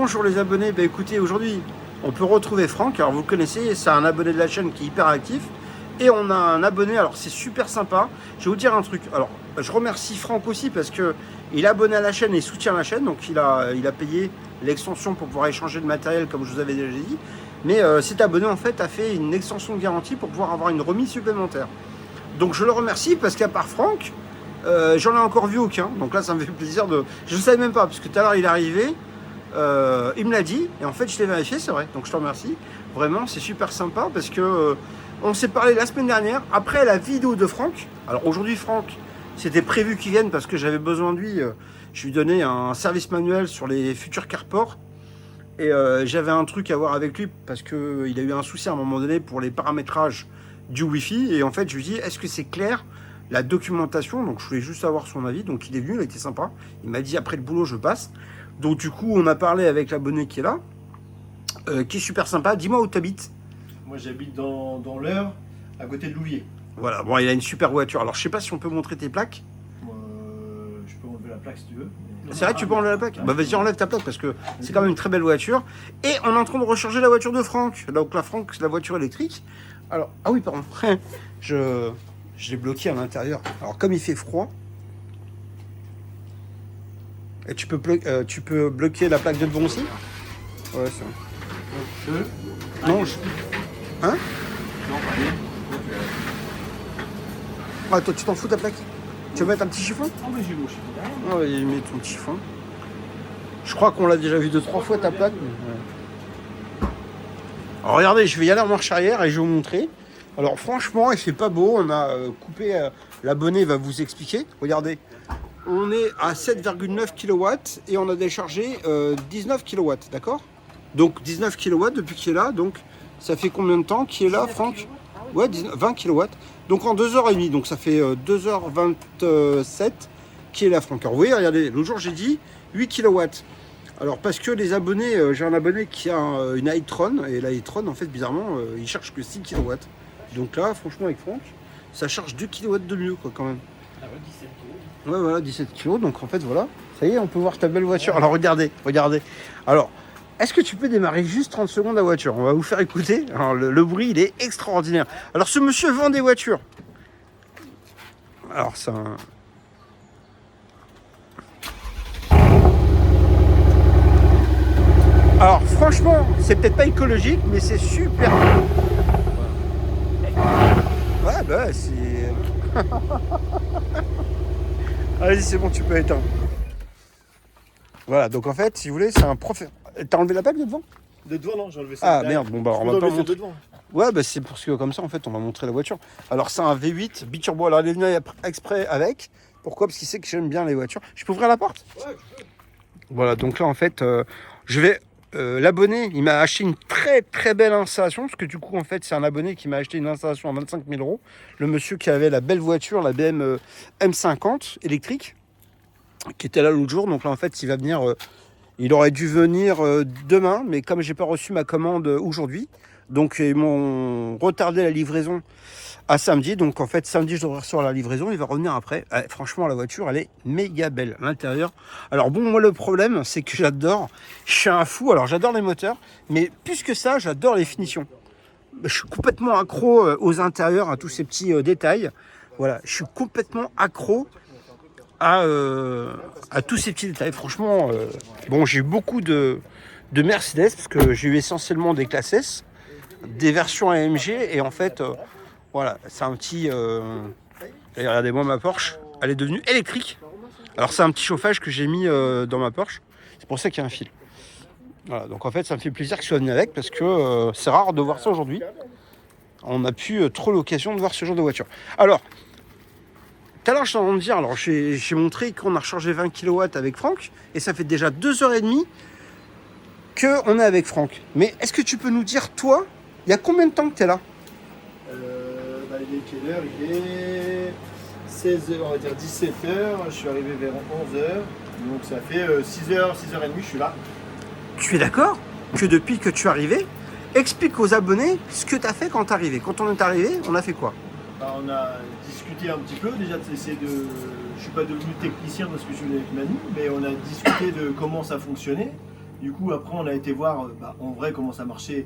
bonjour les abonnés, bah écoutez, aujourd'hui on peut retrouver Franck, alors vous le connaissez, c'est un abonné de la chaîne qui est hyper actif. Et on a un abonné, alors c'est super sympa, je vais vous dire un truc, alors je remercie Franck aussi parce que il est abonné à la chaîne et soutient la chaîne, donc il a payé l'extension pour pouvoir échanger le matériel comme je vous avais déjà dit. Mais cet abonné en fait a fait une extension de garantie pour pouvoir avoir une remise supplémentaire. Donc je le remercie parce qu'à part Franck, j'en ai encore vu aucun, donc là ça me fait plaisir de... Je ne savais même pas, parce que tout à l'heure il est arrivé, il me l'a dit, et en fait je l'ai vérifié, c'est vrai, donc je te remercie. Vraiment, c'est super sympa parce que on s'est parlé la semaine dernière, après la vidéo de Franck. Alors aujourd'hui Franck, c'était prévu qu'il vienne parce que j'avais besoin de lui, je lui donnais un service manuel sur les futurs carports. Et j'avais un truc à voir avec lui parce qu'il a eu un souci à un moment donné pour les paramétrages du Wi-Fi. Et en fait, je lui dis, est-ce que c'est clair la documentation? Donc, je voulais juste avoir son avis. Donc, il est venu, il a été sympa. Il m'a dit, après le boulot, je passe. Donc, du coup, on a parlé avec l'abonné qui est là, qui est super sympa. Dis-moi où tu habites. Moi, j'habite dans l'Eure, à côté de Louviers. Voilà, bon, il a une super voiture. Alors, je sais pas si on peut montrer tes plaques. Je peux enlever la plaque si tu veux. C'est vrai que tu peux enlever la plaque? Bah vas-y, enlève ta plaque parce que c'est quand même une très belle voiture. Et on est en train de recharger la voiture de Franck. Donc la Franck, c'est la voiture électrique. Alors, ah oui, pardon. Je l'ai bloqué à l'intérieur. Alors comme il fait froid, et tu peux bloquer la plaque de devant aussi? Ouais, c'est vrai. Non, Hein? Non, Ah, toi, tu t'en fous ta plaque? Tu veux mettre un petit chiffon? Ah, mais j'ai mon chiffon derrière. Ah, vas-y, mets ton petit chiffon. Je crois qu'on l'a déjà vu 2-3 fois ta plaque. Mais... Alors regardez, je vais y aller en marche arrière et je vais vous montrer. Alors franchement, il fait pas beau. On a coupé, l'abonné va vous expliquer. Regardez, on est à 7,9 kW et on a déchargé 19 kW, d'accord? Donc 19 kW depuis qu'il est là. Donc ça fait combien de temps qu'il est là, Franck? Ouais, 20 kW. Donc en 2h30, donc ça fait 2h27 qu'il est là, Franck. Alors vous voyez, regardez, l'autre jour j'ai dit 8 kW. Alors parce que les abonnés, j'ai un abonné qui a une iTron, et la iTron en fait bizarrement il charge que 6 kW. Donc là franchement avec Franck, ça charge 2 kW de mieux quoi quand même. Ah ouais, 17 kg. Ouais voilà, 17 kg, donc en fait voilà, ça y est, on peut voir ta belle voiture. Alors regardez. Alors, est-ce que tu peux démarrer juste 30 secondes la voiture? On va vous faire écouter. Alors le bruit il est extraordinaire. Alors ce monsieur vend des voitures. Alors c'est un... Alors franchement, c'est peut-être pas écologique, mais c'est super. Ouais, bah c'est... Allez, c'est bon, tu peux éteindre. Voilà, donc en fait, si vous voulez, c'est un professeur. T'as enlevé la plaque de devant? De devant, non, j'ai enlevé ça. Ah merde, bon bah on va pas montrer. de devant. Ouais, bah c'est parce que comme ça, en fait, on va montrer la voiture. Alors c'est un V8 biturbo. Alors il est venu exprès avec. Pourquoi? Parce qu'il sait que j'aime bien les voitures. Je peux ouvrir la porte? Ouais, tu peux. Voilà, donc là en fait, je vais... l'abonné, il m'a acheté une très très belle installation, parce que du coup en fait c'est un abonné qui m'a acheté une installation à 25 000 €. Le monsieur qui avait la belle voiture, la BM M50 électrique, qui était là l'autre jour. Donc là en fait il va venir, il aurait dû venir demain, mais comme j'ai pas reçu ma commande aujourd'hui, donc ils m'ont retardé la livraison à samedi. Donc en fait samedi je devrais recevoir la livraison, il va revenir après. Franchement la voiture elle est méga belle à l'intérieur. Alors bon, moi le problème c'est que j'adore, je suis un fou, alors j'adore les moteurs, mais plus que ça j'adore les finitions. Je suis complètement accro aux intérieurs, à tous ces petits détails. Voilà, je suis complètement accro à tous ces petits détails. Franchement, bon, j'ai eu beaucoup de Mercedes parce que j'ai eu essentiellement des classes S, des versions AMG, et en fait voilà, c'est un petit regardez-moi ma Porsche, elle est devenue électrique. Alors c'est un petit chauffage que j'ai mis dans ma Porsche, c'est pour ça qu'il y a un fil. Voilà, donc en fait ça me fait plaisir qu'il soit venu avec parce que c'est rare de voir ça aujourd'hui. On n'a plus trop l'occasion de voir ce genre de voiture. Alors tout à l'heure, je suis en train de dire, alors j'ai montré qu'on a rechargé 20 kW avec Franck, et ça fait déjà 2h30 qu'on est avec Franck. Mais est-ce que tu peux nous dire, toi, il y a combien de temps que tu es là? Bah, il est quelle heure? Il est 16h, on va dire 17h. Je suis arrivé vers 11h. Donc ça fait 6h, 6h30, je suis là. Tu es d'accord que depuis que tu es arrivé, explique aux abonnés ce que tu as fait quand tu es arrivé. Quand on est arrivé, on a fait quoi? Bah, on a discuté un petit peu, déjà d'essayer de... Je suis pas devenu technicien parce que je suis venu avec Manu, mais on a discuté de comment ça fonctionnait. Du coup, après, on a été voir en vrai comment ça marchait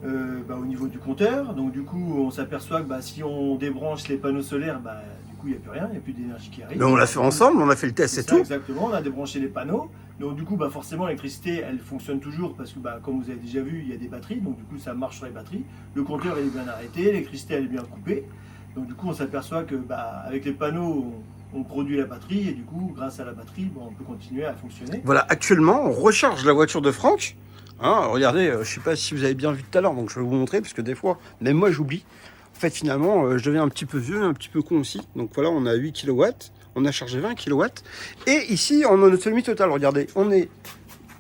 au niveau du compteur. Donc, du coup, on s'aperçoit que si on débranche les panneaux solaires, du coup, il n'y a plus rien, il n'y a plus d'énergie qui arrive. Mais on l'a fait ensemble, on a fait le test et tout. Exactement, on a débranché les panneaux. Donc, du coup, forcément, l'électricité, elle fonctionne toujours parce que, comme vous avez déjà vu, il y a des batteries. Donc, du coup, ça marche sur les batteries. Le compteur, il est bien arrêté, l'électricité, elle est bien coupée. Donc, du coup, on s'aperçoit que, avec les panneaux, on produit la batterie et du coup, grâce à la batterie, on peut continuer à fonctionner. Voilà, actuellement, on recharge la voiture de Franck. Hein, regardez, je sais pas si vous avez bien vu tout à l'heure, donc je vais vous montrer, parce que des fois, même moi, j'oublie. En fait, finalement, je deviens un petit peu vieux, un petit peu con aussi. Donc voilà, on a 8 kW, on a chargé 20 kW. Et ici, on a une autonomie totale. Regardez, on est...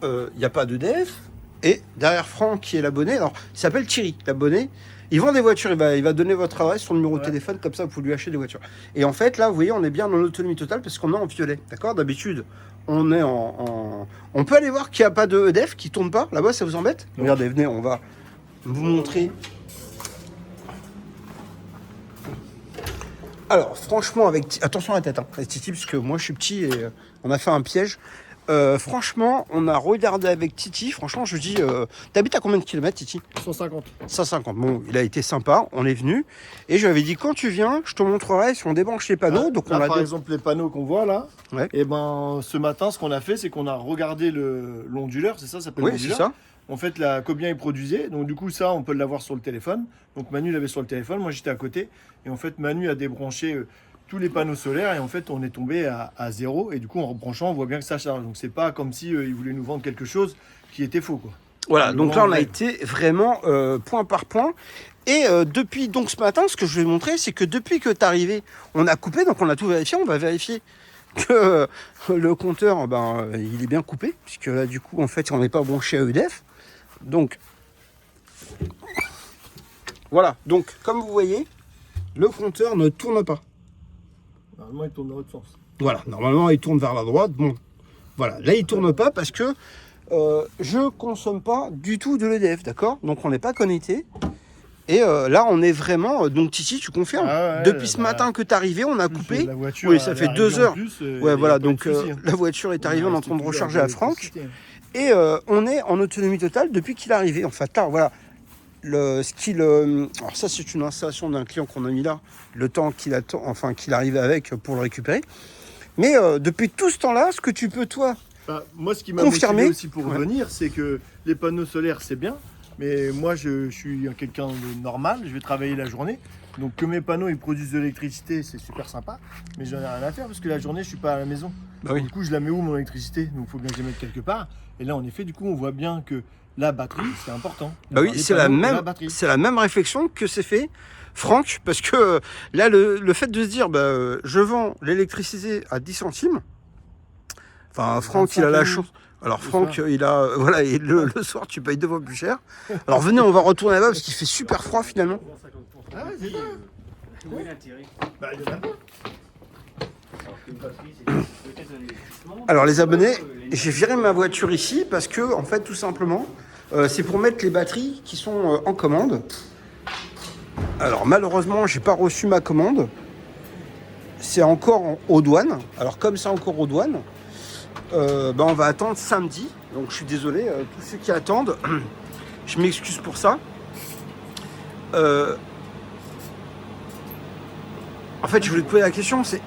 Il n'y a pas d'EDF. Et derrière Franck, qui est l'abonné, alors, il s'appelle Thierry, l'abonné. Il vend des voitures, il va donner votre adresse, son numéro de téléphone, comme ça vous pouvez lui acheter des voitures. Et en fait, là, vous voyez, on est bien dans l'autonomie totale parce qu'on est en violet, d'accord? D'habitude, on est On peut aller voir qu'il n'y a pas de EDF, qui tourne pas. Là-bas, ça vous embête? Non. Regardez, venez, on va vous montrer. Alors, franchement, attention à la tête, hein, Titi, parce que moi, je suis petit et on a fait un piège. Franchement, on a regardé avec Titi. Franchement, je dis, t'habites à combien de kilomètres, Titi? 150. 150. Bon, il a été sympa. On est venu et je lui avais dit, quand tu viens, je te montrerai si on débranche les panneaux. Donc là, on a par exemple, les panneaux qu'on voit là. Ouais. Et ce matin, ce qu'on a fait, c'est qu'on a regardé l'onduleur. C'est ça s'appelle Oui, l'onduleur. c'est ça. En fait, combien il produisait. Donc, du coup, ça, on peut l'avoir sur le téléphone. Donc, Manu l'avait sur le téléphone. Moi, j'étais à côté. Et en fait, Manu a débranché tous les panneaux solaires. Et en fait, on est tombé à zéro. Et du coup, en rebranchant, on voit bien que ça charge. Donc, c'est pas comme si il voulait nous vendre quelque chose qui était faux, quoi. Voilà, donc là, on a été vraiment point par point. Et depuis donc ce matin, ce que je vais montrer, c'est que depuis que tu es arrivé, on a coupé. Donc, on a tout vérifié. On va vérifier que le compteur, il est bien coupé. Puisque là, du coup, en fait, on n'est pas branché à EDF. Donc, voilà. Donc, comme vous voyez, le compteur ne tourne pas. Normalement, il tourne dans l'autre sens. Voilà. Normalement, il tourne vers la droite. Bon, voilà. Là, il tourne pas parce que je consomme pas du tout de l'EDF, d'accord? Donc, on n'est pas connecté. Et là, on est vraiment... Donc, Titi, tu confirmes? Depuis ce matin que tu es arrivé, on a coupé. La voiture, oui, ça fait 2 heures. Ouais, voilà. Donc, souci, la voiture est arrivée, on est en train de recharger à Franck. Et on est en autonomie totale depuis qu'il est arrivé. En fait, là, voilà. Alors ça, c'est une installation d'un client qu'on a mis là, le temps qu'il attend, enfin qu'il arrive avec pour le récupérer. Mais depuis tout ce temps-là, ce que tu peux, toi, moi, ce qui m'a motivé aussi pour venir, c'est que les panneaux solaires, c'est bien. Mais moi, je suis quelqu'un de normal, je vais travailler la journée. Donc que mes panneaux ils produisent de l'électricité, c'est super sympa. Mais j'en ai rien à faire parce que la journée, je suis pas à la maison. Oui. Du coup, je la mets où mon électricité? Donc il faut bien que je la mette quelque part. Et là, en effet, du coup, on voit bien que la batterie, c'est important. Oui, c'est la même réflexion que s'est fait Franck. Parce que là, le fait de se dire, je vends l'électricité à 10 centimes. Enfin, Franck, il a la chance. Alors Franck, il a... Voilà, et le soir, tu payes 2 fois plus cher. Alors venez, on va retourner là-bas parce qu'il fait super froid finalement. Ah ouais, c'est ça. Où est l'intérêt? Il y en a pas. Alors les abonnés, j'ai viré ma voiture ici parce que, en fait, tout simplement, c'est pour mettre les batteries qui sont en commande. Alors malheureusement, j'ai pas reçu ma commande. C'est encore aux douanes. Alors comme c'est encore aux douanes, on va attendre samedi. Donc je suis désolé, tous ceux qui attendent, je m'excuse pour ça. En fait, je voulais te poser la question, c'est...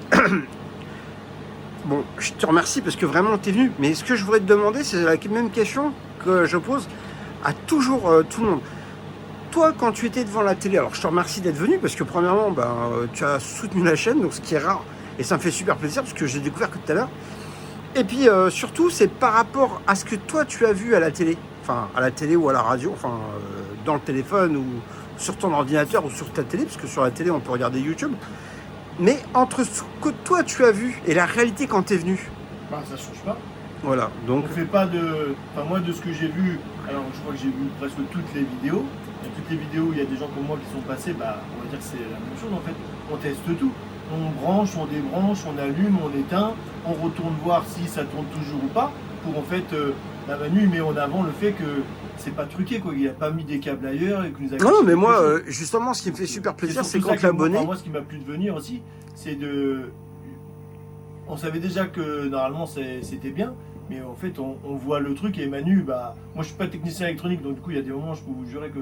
Bon, je te remercie parce que vraiment t'es venu. Mais ce que je voudrais te demander, c'est la même question que je pose à toujours tout le monde. Toi, quand tu étais devant la télé, alors je te remercie d'être venu parce que premièrement, tu as soutenu la chaîne, donc ce qui est rare. Et ça me fait super plaisir parce que j'ai découvert que tout à l'heure. Et puis surtout, c'est par rapport à ce que toi tu as vu à la télé. Enfin, à la télé ou à la radio, enfin, dans le téléphone ou sur ton ordinateur ou sur ta télé, parce que sur la télé, on peut regarder YouTube. Mais entre ce que toi tu as vu et la réalité quand tu es venu, ça change pas. Voilà, donc... On fait pas de... Enfin, moi, de ce que j'ai vu, alors je crois que j'ai vu presque toutes les vidéos. Et toutes les vidéos où il y a des gens comme moi qui sont passés, on va dire que c'est la même chose en fait. On teste tout. On branche, on débranche, on allume, on éteint. On retourne voir si ça tourne toujours ou pas. Pour en fait, la Manu met en avant le fait que c'est pas truqué, quoi. Il a pas mis des câbles ailleurs et que nous a... Non, mais moi, justement, ce qui me fait super plaisir, c'est quand l'abonné... Moi, ce qui m'a plu de venir aussi, c'est de... On savait déjà que normalement c'était bien, Mais en fait, on voit le truc et Manu, bah, moi je suis pas technicien électronique, donc du coup il y a des moments, je peux vous jurer que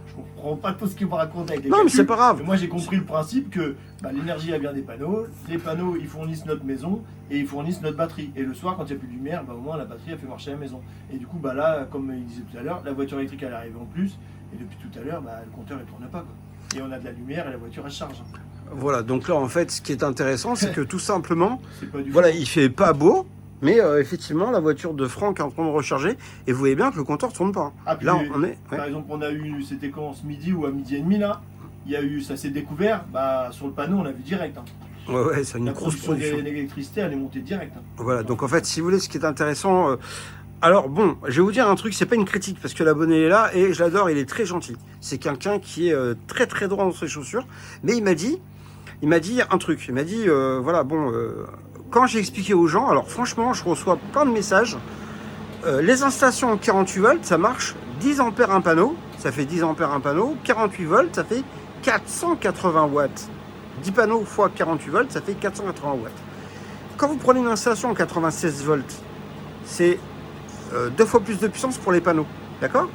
je comprends pas tout ce qu'il me raconte avec les Non, mais c'est calculs. pas grave. Mais moi j'ai compris le principe que bah, l'énergie elle vient des panneaux, les panneaux ils fournissent notre maison et ils fournissent notre batterie. Et le soir, quand il n'y a plus de lumière, bah, au moins la batterie elle fait marcher la maison. Et du coup, bah, là, comme il disait tout à l'heure, la voiture électrique elle est arrivée en plus, et depuis tout à l'heure, bah, le compteur il tourne pas, quoi. Et on a de la lumière et la voiture elle charge. Voilà, donc là en fait ce qui est intéressant c'est que tout simplement, C'est pas du voilà, tout. il fait pas beau, mais effectivement la voiture de Franck est en train de recharger et vous voyez bien que le compteur tourne pas. Ah, puis, Là on est... par exemple, on a eu, c'était quand ce midi ou à midi et demi là, il y a eu, ça s'est découvert, bah, sur le panneau on a vu direct. Hein. Ouais, c'est une La grosse production production. d'électricité elle est montée direct. Hein. Voilà, donc en fait si vous voulez ce qui est intéressant... alors bon, je vais vous dire un truc, c'est pas une critique parce que l'abonné est là et je l'adore, il est très gentil. C'est quelqu'un qui est très très droit dans ses chaussures, mais il m'a dit un truc, il m'a dit, voilà, bon, quand j'ai expliqué aux gens, alors franchement, je reçois plein de messages, les installations en 48 volts, ça marche, 10 ampères un panneau, ça fait 10 ampères un panneau, 48 volts, ça fait 480 watts. 10 panneaux fois 48 volts, ça fait 480 watts. Quand vous prenez une installation en 96 volts, c'est 2 fois plus de puissance pour les panneaux, d'accord?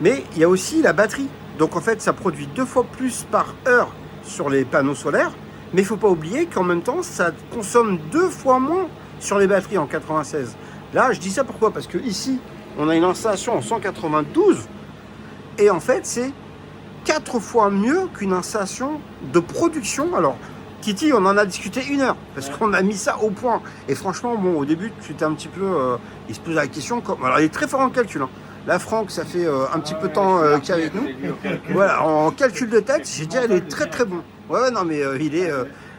Mais il y a aussi la batterie, donc en fait, ça produit 2 fois plus par heure sur les panneaux solaires, mais il ne faut pas oublier qu'en même temps, ça consomme 2 fois moins sur les batteries en 96. Là, je dis ça pourquoi? Parce que ici, on a une installation en 192, et en fait, c'est 4 fois mieux qu'une installation de production. Alors, Kitty, on en a discuté 1 heure, parce qu'on a mis ça au point. Et franchement, bon, au début, c'était un petit peu... il se posait la question... Alors, il est très fort en calcul, hein. Là, Franck, ça fait un petit peu de temps qu'il est avec nous. Voilà, en calcul de tête, j'ai dit, il est très très bon. Ouais, non, mais il est...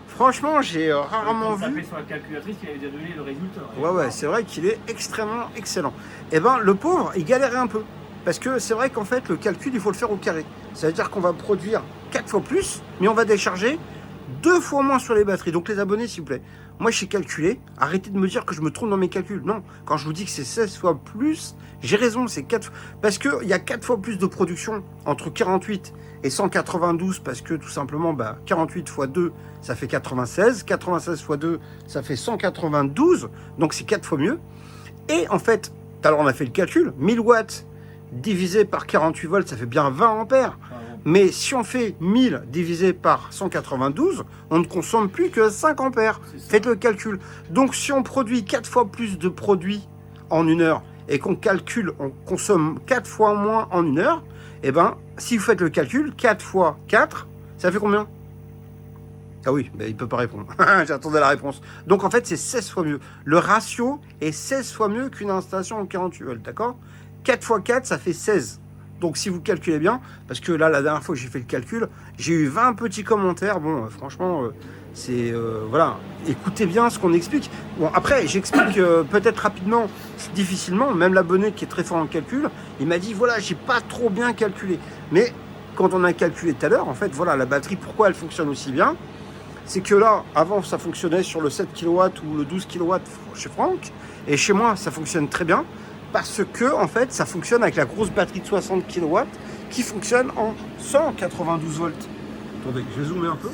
franchement, j'ai rarement vu... sur la calculatrice, il avait déjà donné le résultat. Ouais, c'est vrai qu'il est extrêmement excellent. Et ben, le pauvre, il galérait un peu. Parce que c'est vrai qu'en fait, le calcul, il faut le faire au carré. Ça veut dire qu'on va produire 4 fois plus, mais on va décharger 2 fois moins sur les batteries. Donc les abonnés, s'il vous plaît, moi j'ai calculé, arrêtez de me dire que je me trompe dans mes calculs. Non, quand je vous dis que c'est 16 fois plus, j'ai raison, c'est 4 parce qu'il y a 4 fois plus de production entre 48 et 192, parce que tout simplement, 48 fois 2, ça fait 96, 96 fois 2, ça fait 192, donc c'est 4 fois mieux. Et en fait, tout à l'heure on a fait le calcul, 1000 watts divisé par 48 volts, ça fait bien 20 ampères. Mais si on fait 1000 divisé par 192, on ne consomme plus que 5 ampères. Faites le calcul. Donc si on produit 4 fois plus de produits en 1 heure et qu'on calcule, on consomme 4 fois moins en 1 heure, et ben si vous faites le calcul, 4 fois 4, ça fait combien? Ah oui, il ne peut pas répondre. J'attendais la réponse. Donc en fait, c'est 16 fois mieux. Le ratio est 16 fois mieux qu'une installation en 48 volts, d'accord? 4 fois 4, ça fait 16. Donc si vous calculez bien, parce que là, la dernière fois que j'ai fait le calcul, j'ai eu 20 petits commentaires. Bon, franchement, c'est... voilà, écoutez bien ce qu'on explique. Bon, après, j'explique peut-être rapidement, difficilement. Même l'abonné qui est très fort en calcul, il m'a dit, voilà, j'ai pas trop bien calculé. Mais quand on a calculé tout à l'heure, en fait, voilà, la batterie, pourquoi elle fonctionne aussi bien? C'est que là, avant, ça fonctionnait sur le 7 kW ou le 12 kW chez Franck. Et chez moi, ça fonctionne très bien. Parce que, en fait, ça fonctionne avec la grosse batterie de 60 kW qui fonctionne en 192 volts. Attendez, je vais zoomer un peu.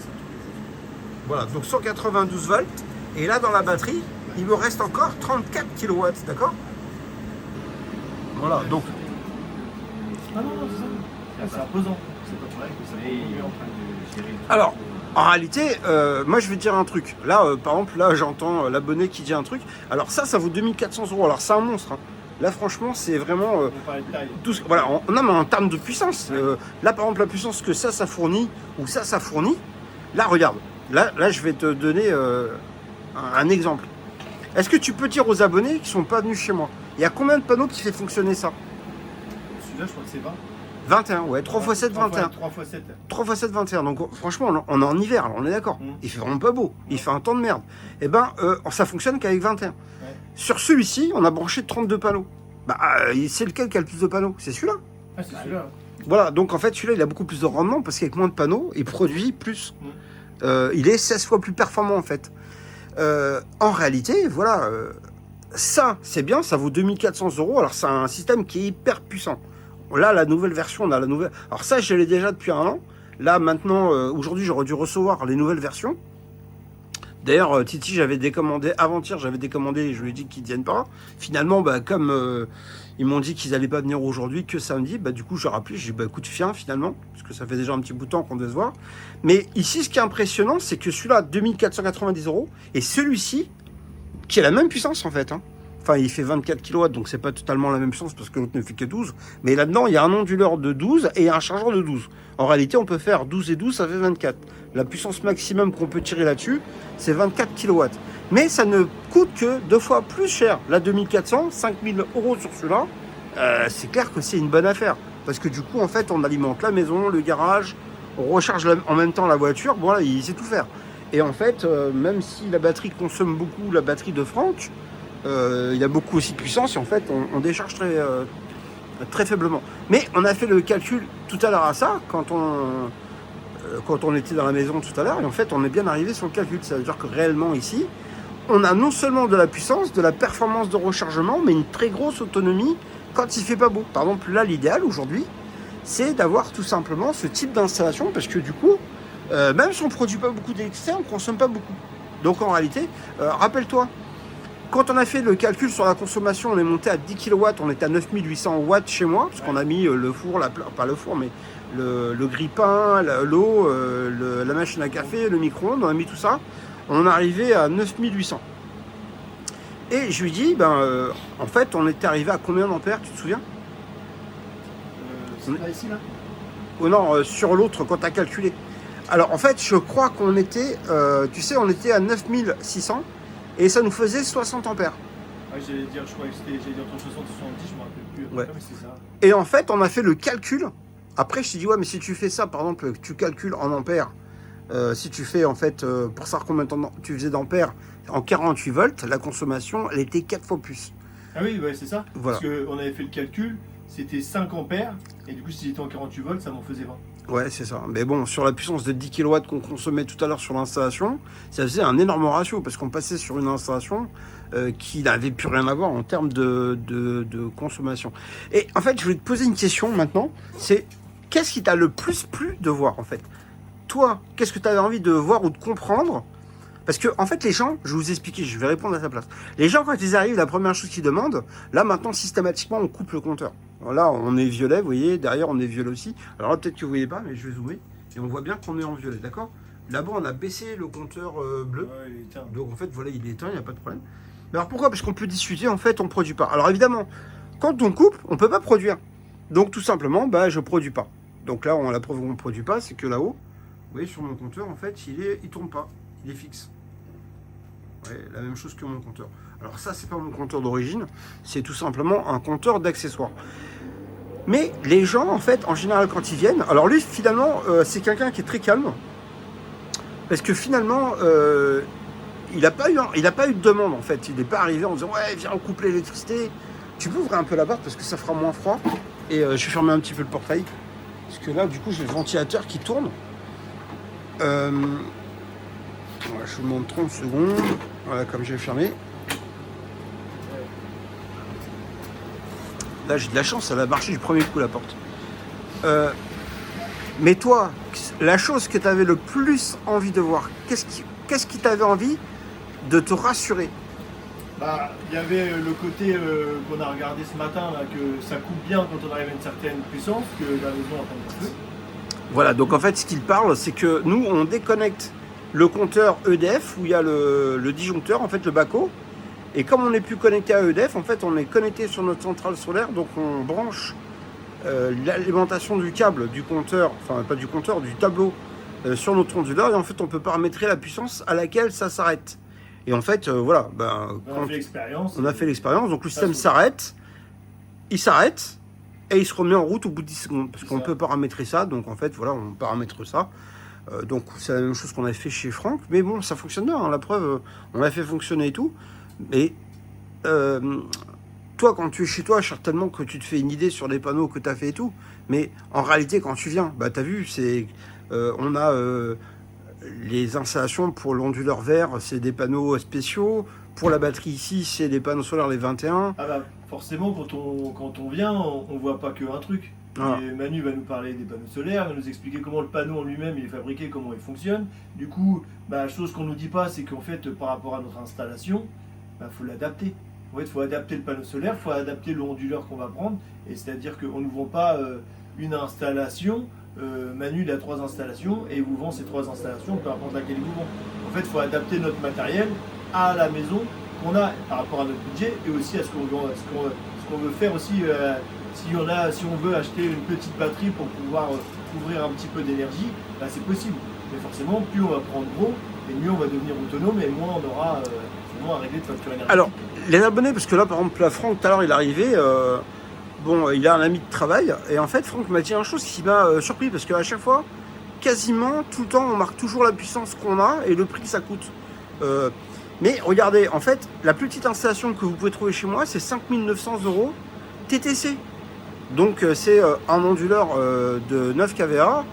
Voilà, donc 192 volts. Et là, dans la batterie, il me reste encore 34 kW, d'accord? Voilà, donc... Ah non, c'est ça. C'est imposant. C'est pas pareil que ça. Il est en train de gérer. Alors, en réalité, moi je vais te dire un truc. Là, par exemple, là j'entends l'abonné qui dit un truc. Alors ça vaut 2400 €. Alors c'est un monstre, hein. Là franchement, c'est vraiment... On parlait de taille. voilà, non mais en termes de puissance. Là par exemple, la puissance que ça fournit, ou ça fournit. Là, regarde. Là je vais te donner un exemple. Est-ce que tu peux dire aux abonnés qui sont pas venus chez moi, il y a combien de panneaux qui fait fonctionner ça? Celui-là, je crois que c'est 20. 21, ouais, 3 x 7, 21. 3 x 7. 3 x 7, 21. Donc franchement, on est en hiver, alors, on est d'accord. Il fait vraiment pas beau. Il fait un temps de merde. Et ben, ça fonctionne qu'avec 21. Sur celui-ci, on a branché 32 panneaux. C'est lequel qui a le plus de panneaux? C'est celui-là. Ah, c'est celui-là. Voilà, donc en fait, celui-là, il a beaucoup plus de rendement parce qu'avec moins de panneaux, il produit plus. Il est 16 fois plus performant, en fait. En réalité, voilà, ça, c'est bien, ça vaut 2400 €. Alors, c'est un système qui est hyper puissant. Là, la nouvelle version, on a la nouvelle... Alors ça, je l'ai déjà depuis 1 an. Là, maintenant, aujourd'hui, j'aurais dû recevoir les nouvelles versions D'ailleurs, Titi, j'avais décommandé, avant-hier, j'avais décommandé, je lui ai dit qu'ils ne viennent pas. Finalement, bah, comme ils m'ont dit qu'ils n'allaient pas venir aujourd'hui, que samedi, bah, du coup, j'ai rappelé, j'ai dit, bah, écoute, viens finalement, parce que ça fait déjà un petit bout de temps qu'on devait se voir. Mais ici, ce qui est impressionnant, c'est que celui-là, 2490 €, et celui-ci, qui a la même puissance en fait, hein. Enfin, il fait 24 kW, donc c'est pas totalement la même puissance parce que l'autre ne fait que 12. Mais là-dedans, il y a un onduleur de 12 et un chargeur de 12. En réalité, on peut faire 12 et 12, ça fait 24. La puissance maximum qu'on peut tirer là-dessus, c'est 24 kW. Mais ça ne coûte que 2 fois plus cher. La 2400, 5000 € sur celui-là, c'est clair que c'est une bonne affaire. Parce que du coup, en fait, on alimente la maison, le garage, on recharge en même temps la voiture. Voilà, il sait tout faire. Et en fait, même si la batterie consomme beaucoup, la batterie de Franck, il y a beaucoup aussi de puissance et en fait on décharge très faiblement. Mais on a fait le calcul tout à l'heure à ça, quand on était dans la maison tout à l'heure, et en fait on est bien arrivé sur le calcul. Ça veut dire que réellement ici, on a non seulement de la puissance, de la performance de rechargement, mais une très grosse autonomie quand il fait pas beau. Par exemple là, l'idéal aujourd'hui, c'est d'avoir tout simplement ce type d'installation, parce que du coup, même si on ne produit pas beaucoup d'électricité, on ne consomme pas beaucoup. Donc en réalité, rappelle-toi, quand on a fait le calcul sur la consommation, on est monté à 10 kW, on était à 9800 watts chez moi, parce qu'on a mis le four, pas le four, mais le grille-pain, l'eau, la machine à café, le micro-ondes, on a mis tout ça. On est arrivé à 9800. Et je lui dis, en fait, on était arrivé à combien d'ampères, tu te souviens? C'est pas ici là? Oh non, sur l'autre, quand tu as calculé. Alors en fait, je crois qu'on était, tu sais, on était à 9600 et ça nous faisait 60 ampères. Ouais, j'allais dire, je crois que j'allais dire entre 60 et 70, je me rappelle plus. Ouais. Mais c'est ça. Et en fait, on a fait le calcul. Après, je t'ai dit, ouais, mais si tu fais ça, par exemple, tu calcules en ampères, si tu fais en fait, pour savoir combien de temps tu faisais d'ampères en 48 volts, la consommation, elle était 4 fois plus. Ah oui, ouais, c'est ça. Voilà. Parce qu'on avait fait le calcul, c'était 5 ampères, et du coup, si j'étais en 48 volts, ça m'en faisait 20. Ouais, c'est ça. Mais bon, sur la puissance de 10 kW qu'on consommait tout à l'heure sur l'installation, ça faisait un énorme ratio parce qu'on passait sur une installation qui n'avait plus rien à voir en termes de consommation. Et en fait, je voulais te poser une question maintenant, c'est qu'est-ce qui t'a le plus plu de voir en fait? Toi, qu'est-ce que tu avais envie de voir ou de comprendre? Parce que, en fait, les gens, je vais vous expliquer, je vais répondre à ta place. Les gens, quand ils arrivent, la première chose qu'ils demandent, là, maintenant, systématiquement, on coupe le compteur. Alors là, on est violet, vous voyez, derrière, on est violet aussi. Alors là, peut-être que vous voyez pas, mais je vais zoomer. Et on voit bien qu'on est en violet, d'accord? Là-bas, on a baissé le compteur bleu. Ouais, il est éteint. Donc, en fait, voilà, il est éteint, il n'y a pas de problème. Mais alors, pourquoi? Parce qu'on peut discuter, en fait, on ne produit pas. Alors, évidemment, quand on coupe, on ne peut pas produire. Donc, tout simplement, je ne produis pas. Donc là, la preuve où on ne produit pas, c'est que là-haut, vous voyez, sur mon compteur, en fait, il tourne pas. Il est fixe. Ouais, la même chose que mon compteur. Alors ça, c'est pas mon compteur d'origine, c'est tout simplement un compteur d'accessoires. Mais les gens, en fait, en général, quand ils viennent, alors lui, finalement, c'est quelqu'un qui est très calme, parce que finalement, il n'a pas eu de demande, en fait. Il n'est pas arrivé en disant, ouais, viens, on coupe l'électricité. Tu peux ouvrir un peu la porte parce que ça fera moins froid. Et je vais fermer un petit peu le portail, parce que là, du coup, j'ai le ventilateur qui tourne. Voilà, je vous demande 30 secondes. Voilà, comme j'ai fermé. Là, j'ai de la chance, ça va marcher du premier coup la porte. Mais toi, la chose que tu avais le plus envie de voir, qu'est-ce qui t'avait envie de te rassurer? Il y avait le côté qu'on a regardé ce matin, là, que ça coupe bien quand on arrive à une certaine puissance, que la maison attend un peu. Voilà, donc en fait, ce qu'il parle, c'est que nous, on déconnecte le compteur EDF, où il y a le disjoncteur, en fait, le baco. Et comme on n'est plus connecté à EDF, en fait, on est connecté sur notre centrale solaire, donc on branche l'alimentation du câble du compteur, enfin pas du compteur, du tableau sur notre onduleur, et en fait, on peut paramétrer la puissance à laquelle ça s'arrête. Et en fait, voilà, On a fait l'expérience. On a fait l'expérience, donc le système s'arrête, il s'arrête, et il se remet en route au bout de 10 secondes, parce qu'on peut paramétrer ça, donc en fait, voilà, on paramètre ça. Donc c'est la même chose qu'on avait fait chez Franck, mais bon, ça fonctionne bien, hein, la preuve, on l'a fait fonctionner et tout. Mais toi, quand tu es chez toi, certainement que tu te fais une idée sur les panneaux que tu as fait et tout, mais en réalité, quand tu viens, tu as vu, on a les installations pour l'onduleur vert, c'est des panneaux spéciaux. Pour la batterie ici, c'est des panneaux solaires les 21. Forcément, quand on vient, on voit pas qu'un truc. Ah. Et Manu va nous parler des panneaux solaires, va nous expliquer comment le panneau en lui-même il est fabriqué, comment il fonctionne. Du coup, la chose qu'on nous dit pas, c'est qu'en fait, par rapport à notre installation, faut l'adapter. En fait, il faut adapter le panneau solaire, il faut adapter le onduleur qu'on va prendre. Et c'est-à-dire qu'on ne nous vend pas une installation. Manu, il a 3 installations et il vous vend ces 3 installations, peu importe laquelle il vous vend. En fait, il faut adapter notre matériel à la maison qu'on a par rapport à notre budget et aussi à ce qu'on veut faire aussi. Si on veut acheter une petite batterie pour pouvoir couvrir un petit peu d'énergie, c'est possible. Mais forcément, plus on va prendre gros, et mieux on va devenir autonome, et moins on aura à régler de facture énergétique. Alors, les abonnés, parce que là, par exemple, là, Franck, tout à l'heure, il est arrivé. Bon, il a un ami de travail. Et en fait, Franck m'a dit une chose qui m'a surpris, parce qu'à chaque fois, quasiment tout le temps, on marque toujours la puissance qu'on a et le prix que ça coûte. Mais regardez, en fait, la plus petite installation que vous pouvez trouver chez moi, c'est 5 900 € TTC. Donc c'est un onduleur de 9 kVA,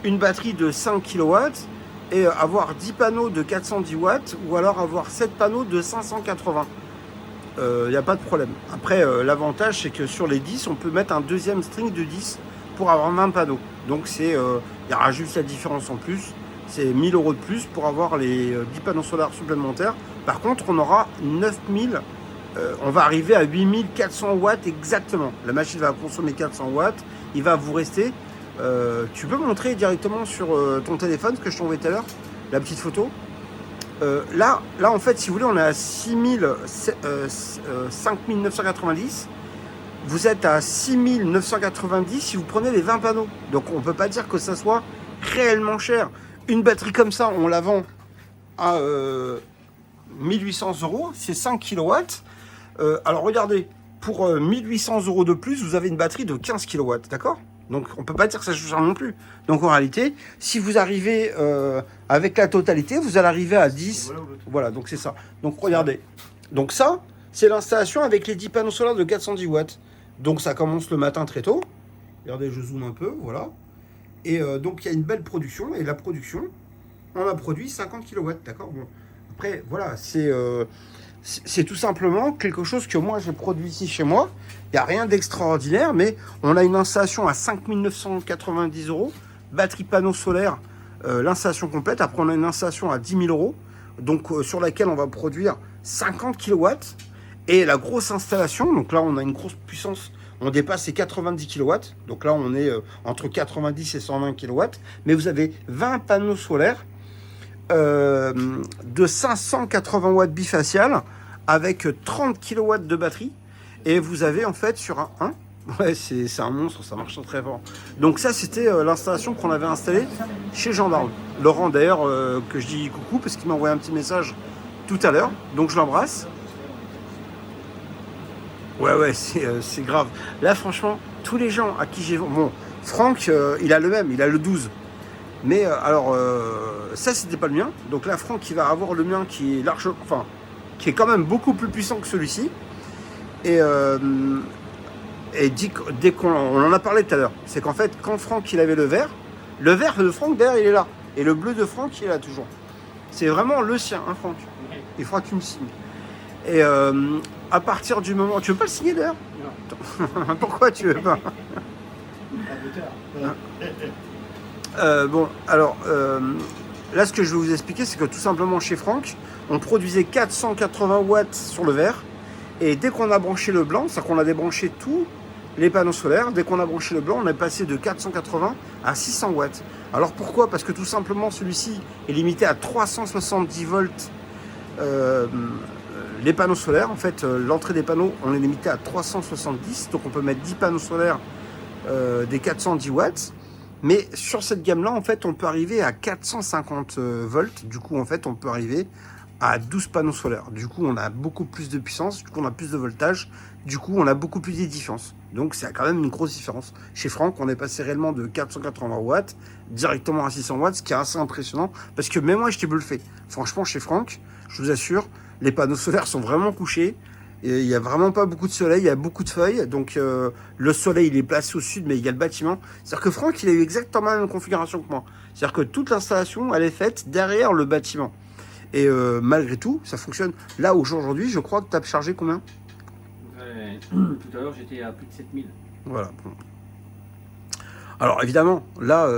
une batterie de 5 kW et avoir 10 panneaux de 410 watts ou alors avoir 7 panneaux de 580. Il n'y a pas de problème. Après, l'avantage c'est que sur les 10, on peut mettre un deuxième string de 10 pour avoir 20 panneaux. Donc il y aura juste la différence en plus. C'est 1 000 € de plus pour avoir les 10 panneaux solaires supplémentaires. Par contre, on aura 9000. On va arriver à 8400 watts exactement. La machine va consommer 400 watts. Il va vous rester... tu peux montrer directement sur ton téléphone ce que je t'ai envoyé tout à l'heure, la petite photo. Là, en fait, si vous voulez, on est à 5990. Vous êtes à 6990 si vous prenez les 20 panneaux. Donc, on ne peut pas dire que ça soit réellement cher. Une batterie comme ça, on la vend à 1800 €. C'est 5 kW. Alors regardez, pour 1800 € de plus, vous avez une batterie de 15 kW, d'accord? Donc on peut pas dire que ça change non plus. Donc en réalité, si vous arrivez avec la totalité, vous allez arriver à 10. Voilà, donc c'est ça. Donc regardez. Donc ça, c'est l'installation avec les 10 panneaux solaires de 410 watts. Donc ça commence le matin très tôt. Regardez, je zoome un peu, voilà. Et donc il y a une belle production. Et la production, on a produit 50 kW, d'accord? Bon. Après, voilà, c'est tout simplement quelque chose que moi j'ai produit ici chez moi. Il n'y a rien d'extraordinaire, mais on a une installation à 5 990 €, batterie panneau solaire, l'installation complète. Après, on a une installation à 10 000 €, donc sur laquelle on va produire 50 kW. Et la grosse installation, donc là on a une grosse puissance, on dépasse les 90 kW. Donc là on est entre 90 et 120 kW. Mais vous avez 20 panneaux solaires de 580 watts bifacial avec 30 kW de batterie. Et vous avez en fait sur un ouais, c'est un monstre, ça marche très fort. Donc ça c'était l'installation qu'on avait installée chez Gendarme. Laurent d'ailleurs, que je dis coucou parce qu'il m'a envoyé un petit message tout à l'heure. Donc je l'embrasse. Ouais, c'est grave. Là franchement, tous les gens à qui j'ai... Bon, Franck, il a le même, il a le 12. Mais alors, ça c'était pas le mien. Donc là, Franck, il va avoir le mien qui est large, enfin, qui est quand même beaucoup plus puissant que celui-ci. Et dès qu'on en a parlé tout à l'heure, c'est qu'en fait, quand Franck il avait le vert de Franck derrière il est là. Et le bleu de Franck il est là toujours. C'est vraiment le sien, hein, Franck. Il faudra que tu me signes. Et à partir du moment... Tu veux pas le signer d'ailleurs? Non. Pourquoi tu veux pas? Bon, alors, là, ce que je vais vous expliquer, c'est que tout simplement, chez Franck, on produisait 480 watts sur le vert. Et dès qu'on a branché le blanc, c'est-à-dire qu'on a débranché tous les panneaux solaires, dès qu'on a branché le blanc, on est passé de 480 à 600 watts. Alors pourquoi? Parce que tout simplement, celui-ci est limité à 370 volts. Les panneaux solaires, en fait, l'entrée des panneaux, on est limité à 370. Donc on peut mettre 10 panneaux solaires des 410 watts. Mais sur cette gamme-là, en fait, on peut arriver à 450 volts. Du coup, en fait, on peut arriver à 12 panneaux solaires. Du coup, on a beaucoup plus de puissance. Du coup, on a plus de voltage. Du coup, on a beaucoup plus de différence. Donc, c'est quand même une grosse différence. Chez Franck, on est passé réellement de 480 watts directement à 600 watts, ce qui est assez impressionnant. Parce que même moi, j'étais bluffé. Franchement, chez Franck, je vous assure, les panneaux solaires sont vraiment couchés. Il n'y a vraiment pas beaucoup de soleil, il y a beaucoup de feuilles. Donc le soleil il est placé au sud, mais il y a le bâtiment. C'est-à-dire que Franck il a eu exactement la même configuration que moi. C'est-à-dire que toute l'installation elle est faite derrière le bâtiment. Et malgré tout, ça fonctionne. Là aujourd'hui, je crois que tu as chargé combien? Tout à l'heure j'étais à plus de 7000. Voilà. Alors évidemment, là,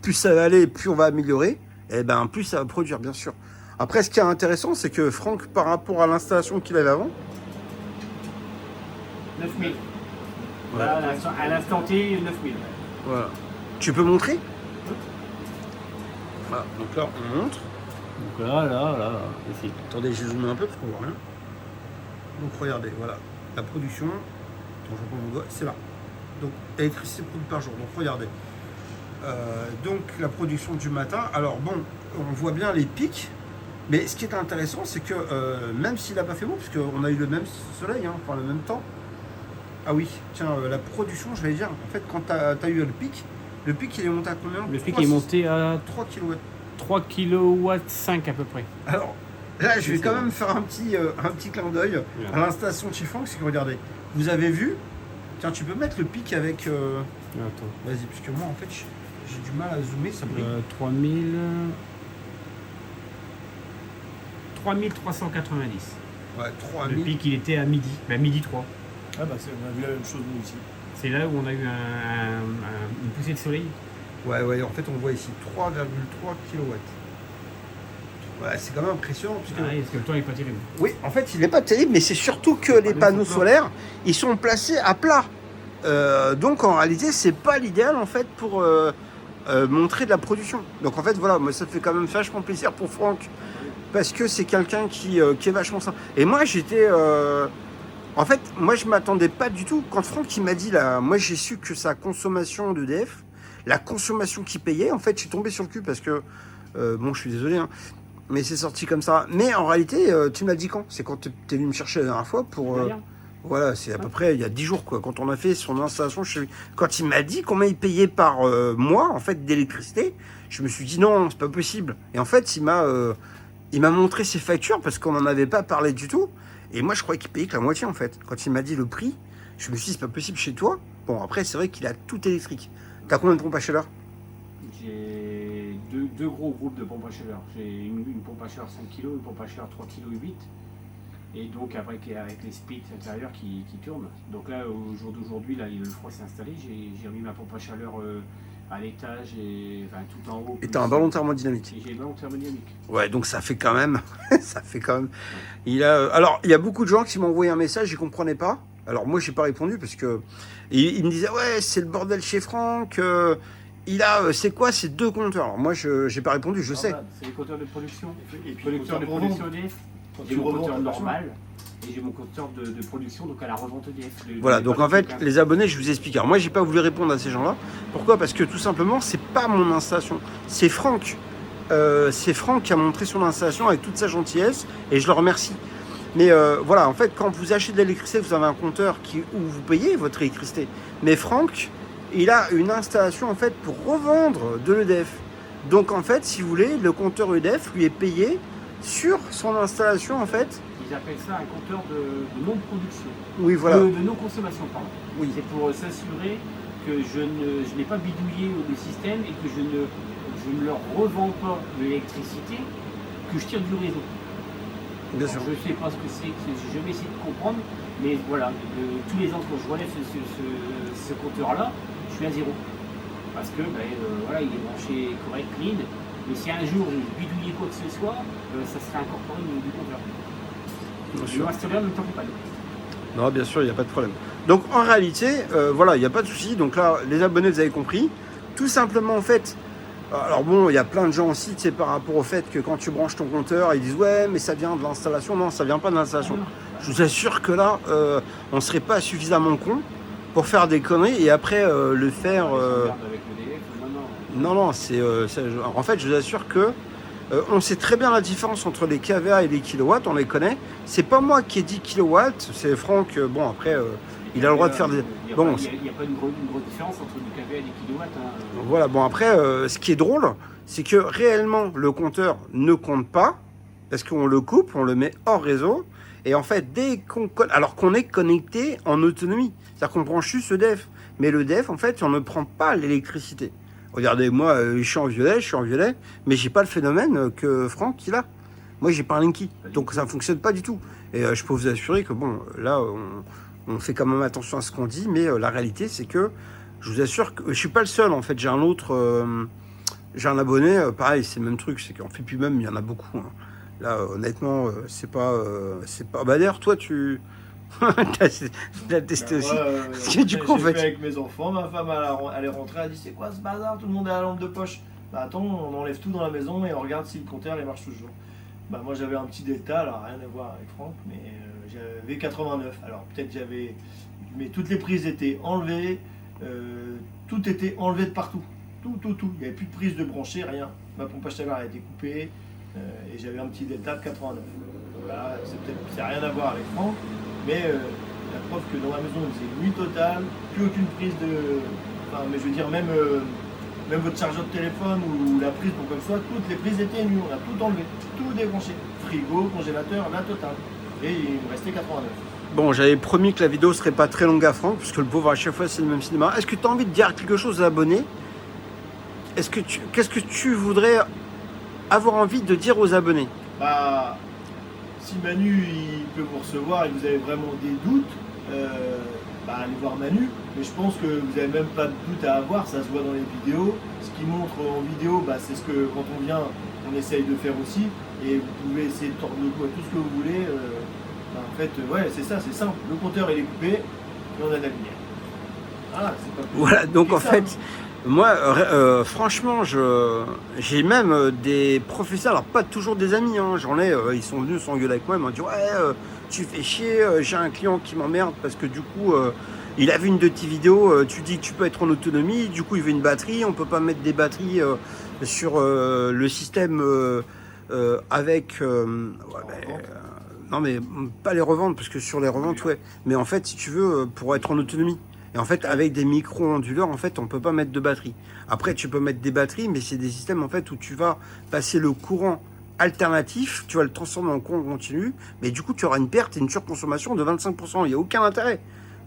plus ça va aller, plus on va améliorer, et ben plus ça va produire, bien sûr. Après, ce qui est intéressant, c'est que Franck, par rapport à l'installation qu'il avait avant, 9000. Ouais. Là, à l'instant T, 9000. voilà. Tu peux montrer? Voilà, donc là, on montre. Donc là, ici. Attendez, je zoome un peu parce qu'on voit rien. Donc regardez, voilà, la production, attends, je reprends mon doigt, c'est là. Donc électricité produite par jour, donc regardez. Donc la production du matin, alors bon, on voit bien les pics, mais ce qui est intéressant, c'est que même s'il n'a pas fait beau, parce qu'on a eu le même soleil, hein, enfin le même temps. Ah oui, tiens, la production, je vais dire, en fait, quand tu as eu le pic il est monté à combien? Le pic est monté à 3 kW. 3 kW 5 à peu près. Alors, là, je vais quand même faire un petit clin d'œil Bien. à l'installation de chez Franck, c'est que regardez, vous avez vu, tiens, tu peux mettre le pic avec, Attends. vas-y, parce que moi, en fait, j'ai du mal à zoomer, ça brille. 3390. Ouais, Le 3000. pic, il était à midi. Bah, midi 3. Ah bah on a vu la même chose nous ici. C'est là où on a eu une poussée de soleil. Ouais, en fait, on voit ici 3,3 kW. Ouais, c'est quand même impressionnant, parce que... Ah, est-ce que le temps est pas terrible? Oui, en fait, il n'est pas terrible, mais c'est surtout que les panneaux solaires, ils sont placés à plat. Donc, en réalité, c'est pas l'idéal, en fait, pour montrer de la production. Donc, en fait, voilà, moi, ça fait quand même vachement plaisir pour Franck, parce que c'est quelqu'un qui est vachement simple. Et moi, j'étais... En fait, moi, je m'attendais pas du tout. Quand Franck, il m'a dit, là, moi, j'ai su que sa consommation d'EDF, la consommation qu'il payait, en fait, je suis tombé sur le cul, parce que... bon, je suis désolé, hein, mais c'est sorti comme ça. Mais en réalité, tu me l'as dit quand? C'est quand tu es venu me chercher la dernière fois pour... voilà, c'est à peu près il y a 10 jours, quoi, quand on a fait son installation chez lui. Quand il m'a dit combien il payait par mois, en fait, d'électricité, je me suis dit non, c'est pas possible. Et en fait, il m'a montré ses factures parce qu'on n'en avait pas parlé du tout. Et moi, je croyais qu'il payait que la moitié, en fait. Quand il m'a dit le prix, je me suis dit, c'est pas possible chez toi. Bon, après, c'est vrai qu'il a tout électrique. T'as combien de pompes à chaleur? J'ai deux gros groupes de pompes à chaleur. J'ai une pompe à chaleur 5 kg, une pompe à chaleur 3 kg 8. Et donc avec les splits intérieurs qui tournent. Donc là, au jour d'aujourd'hui, là, le froid s'est installé. J'ai remis ma pompe à chaleur à l'étage et enfin, tout en haut. Et t'as un ballon thermodynamique. Et j'ai le ballon thermodynamique. Ouais, donc ça fait quand même... ça fait quand même... Alors, il y a beaucoup de gens qui m'ont envoyé un message, ils comprenaient pas. Alors moi, j'ai pas répondu parce que... Ils me disaient, ouais, c'est le bordel chez Franck. Il a... c'est quoi ces deux compteurs? Alors moi, j'ai pas répondu, je sais. Bah, c'est les compteurs de production. Et puis, Compteur de compteur production EDF. J'ai mon compteur normal et j'ai mon compteur de production, donc à la revente EDF. Voilà, donc en fait, les abonnés, je vous explique. Alors moi, j'ai pas voulu répondre à ces gens-là. Pourquoi? Parce que tout simplement, c'est pas mon installation. C'est Franck. C'est Franck qui a montré son installation avec toute sa gentillesse et je le remercie. Mais voilà, en fait, quand vous achetez de l'électricité, vous avez un compteur où vous payez votre électricité. Mais Franck, il a une installation en fait pour revendre de l'EDF. Donc en fait, si vous voulez, le compteur EDF lui est payé sur son installation en fait. Ils appellent ça un compteur de non-production. Oui, voilà. De non-consommation, pardon. Oui. C'est pour s'assurer que je n'ai pas bidouillé le système et que je ne leur revends pas de l'électricité que je tire du réseau. Bien sûr. Je ne sais pas ce que c'est, j'ai jamais essayé de comprendre, mais voilà, tous les ans quand je relève ce compteur-là, je suis à zéro. Parce que voilà, il est branché correct, clean, mais si un jour je bidouillais quoi que ce soit, ça serait incorporé au niveau du compteur. Je reste là en même temps que pas. Non, bien sûr, il n'y a pas de problème. Donc en réalité, voilà, il n'y a pas de souci. Donc là, les abonnés, vous avez compris. Tout simplement, en fait, alors bon, il y a plein de gens aussi, tu sais, par rapport au fait que quand tu branches ton compteur, ils disent ouais, mais ça vient de l'installation. Non, ça vient pas de l'installation. Je vous assure que là, on ne serait pas suffisamment con pour faire des conneries et après le faire. Avec EDF, Non, en fait, je vous assure que on sait très bien la différence entre les kVA et les kilowatts, on les connaît. C'est pas moi qui ai dit kilowatts, c'est Franck. Bon, après, il a le droit de faire des. Bon, il n'y a pas une grosse différence entre du kVA et des kilowatts. Hein. Voilà, bon, après, ce qui est drôle, c'est que réellement, le compteur ne compte pas, parce qu'on le coupe, on le met hors réseau, et en fait, alors qu'on est connecté en autonomie, c'est-à-dire qu'on branche juste EDF, mais l'EDF, en fait, on ne prend pas l'électricité. Regardez, moi, je suis en violet, mais j'ai pas le phénomène que Franck, il a. Moi, j'ai pas un Linky, donc ça ne fonctionne pas du tout. Et je peux vous assurer que, bon, là, on fait quand même attention à ce qu'on dit, mais la réalité, c'est que Je vous assure que je suis pas le seul en fait. J'ai un autre, j'ai un abonné, pareil, c'est le même truc, c'est qu'en fait puis même il y en a beaucoup. Hein. Là, honnêtement, c'est pas. Bah d'ailleurs, toi, tu t'as testé aussi. Parce que du coup, en fait. Avec mes enfants, ma femme elle est rentrée, elle a dit c'est quoi ce bazar, tout le monde a la lampe de poche. Bah attends, on enlève tout dans la maison et on regarde si le compteur il marche toujours. Bah moi j'avais un petit Delta, alors rien à voir avec Franck, mais j'avais 89. Alors peut-être mais toutes les prises étaient enlevées, tout était enlevé de partout. Tout. Il n'y avait plus de prise de brancher, rien. Ma pompe à chaleur a été coupée et j'avais un petit Delta de 89. Donc là, c'est rien à voir avec Franck, mais la preuve que dans la maison il faisait nuit totale, plus aucune prise de. Enfin, mais je veux dire, même votre chargeur de téléphone ou la prise pour comme soit, toutes les prises étaient nues, on a tout enlevé, tout débranché. Frigo, congélateur, la totale. Et il me restait 89. Bon, j'avais promis que la vidéo serait pas très longue à Franck, parce que le pauvre à chaque fois c'est le même cinéma. Est-ce que tu as envie de dire quelque chose aux abonnés? Qu'est-ce que tu voudrais avoir envie de dire aux abonnés? Bah, si Manu il peut vous recevoir et que vous avez vraiment des doutes, bah allez voir Manu. Mais je pense que vous n'avez même pas de doute à avoir, ça se voit dans les vidéos. Ce qu'il montre en vidéo, bah, c'est ce que quand on vient, on essaye de faire aussi. Et vous pouvez essayer de tordre le cou à tout ce que vous voulez. Bah, en fait, ouais, c'est ça, c'est simple. Le compteur il est coupé et on a de la lumière. Ah, c'est pas plus Voilà, donc en ça. fait, moi, franchement, j'ai même des professeurs, alors pas toujours des amis, hein, j'en ai, ils sont venus s'engueuler avec moi, ils m'ont dit ouais, tu fais chier, j'ai un client qui m'emmerde parce que du coup, il a vu une de tes vidéos, tu dis que tu peux être en autonomie, du coup il veut une batterie, on peut pas mettre des batteries sur le système avec... non mais pas les revendre, parce que sur les reventes, ouais, mais en fait, si tu veux, pour être en autonomie. Et en fait, avec des micro-onduleurs, en fait, on peut pas mettre de batterie. Après, tu peux mettre des batteries, mais c'est des systèmes en fait où tu vas passer le courant alternatif, tu vas le transformer en courant continu, mais du coup, tu auras une perte et une surconsommation de 25%. Il n'y a aucun intérêt.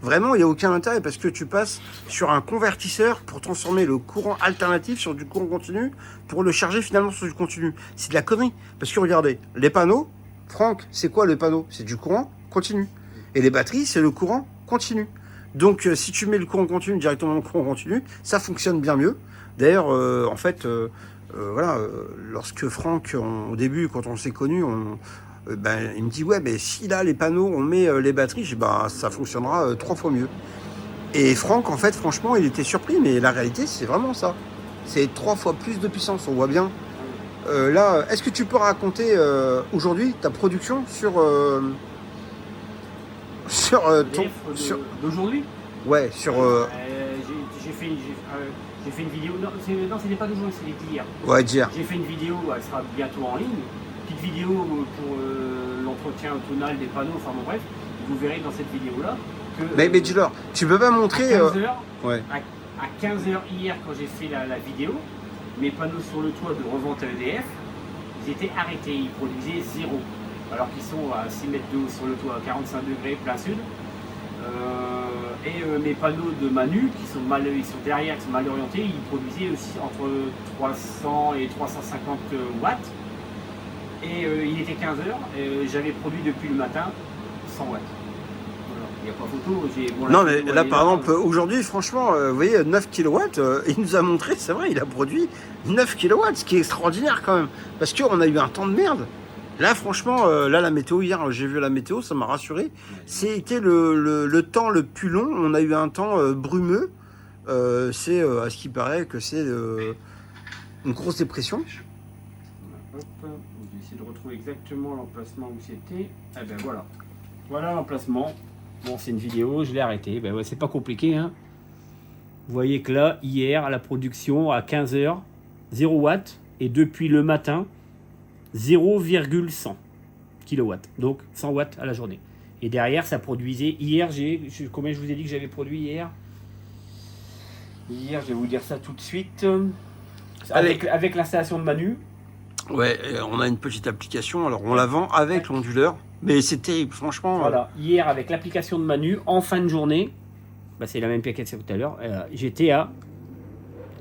Vraiment, il n'y a aucun intérêt parce que tu passes sur un convertisseur pour transformer le courant alternatif sur du courant continu pour le charger finalement sur du continu. C'est de la connerie. Parce que regardez, les panneaux, Franck, c'est quoi le panneau? C'est du courant continu. Et les batteries, c'est le courant continu. Donc, si tu mets le courant continu directement dans le courant continu, ça fonctionne bien mieux. D'ailleurs, en fait, voilà, lorsque Franck, au début, quand on s'est connus, il me dit ouais, mais si là les panneaux, on met les batteries, je dis, bah ça fonctionnera 3 fois mieux. Et Franck, en fait, franchement, il était surpris, mais la réalité, c'est vraiment ça. C'est 3 fois plus de puissance, on voit bien. Là, est-ce que tu peux raconter aujourd'hui ta production sur D'aujourd'hui. Ouais, sur J'ai fait une vidéo. Non, c'était pas d'aujourd'hui, c'était d'hier. ouais, dire. J'ai fait une vidéo, elle sera bientôt en ligne. Petite vidéo pour l'entretien tonal des panneaux. Enfin bon, bref, vous verrez dans cette vidéo-là que. Mais dis-leur, tu peux pas montrer. À 15h, ouais. à 15h hier, quand j'ai fait la vidéo, mes panneaux sur le toit de revente à EDF, ils étaient arrêtés. Ils produisaient 0. Alors qu'ils sont à 6 mètres de haut sur le toit, à 45 degrés, plein sud. Mes panneaux de Manu, ils sont derrière, qui sont mal orientés, ils produisaient aussi entre 300 et 350 watts. Et il était 15h, j'avais produit depuis le matin 100 watts. Voilà. Il n'y a pas photo. Bon, non, mais là, par exemple, aujourd'hui, franchement, vous voyez, 9 kW, il nous a montré, c'est vrai, il a produit 9 kW, ce qui est extraordinaire quand même. Parce qu'on a eu un temps de merde. Là, franchement, là, la météo, hier, j'ai vu la météo, ça m'a rassuré. C'était le temps le plus long. On a eu un temps brumeux. C'est, à ce qui paraît, que c'est une grosse dépression. Hop, je vais essayer de retrouver exactement l'emplacement où c'était. Eh ben voilà. Voilà l'emplacement. Bon, c'est une vidéo, je l'ai arrêté. Ben ouais, c'est pas compliqué, hein. Vous voyez que là, hier, à la production, à 15h, 0 watts. Et depuis le matin, 0,100 kW, donc 100 watts à la journée. Et derrière, ça produisait, hier, combien je vous ai dit que j'avais produit hier? Hier, je vais vous dire ça tout de suite. Avec l'installation de Manu. Ouais, on a une petite application, alors on la vend avec l'onduleur, mais c'est terrible, franchement. Voilà, hier, avec l'application de Manu, en fin de journée, bah, c'est la même plaquette que tout à l'heure, j'étais à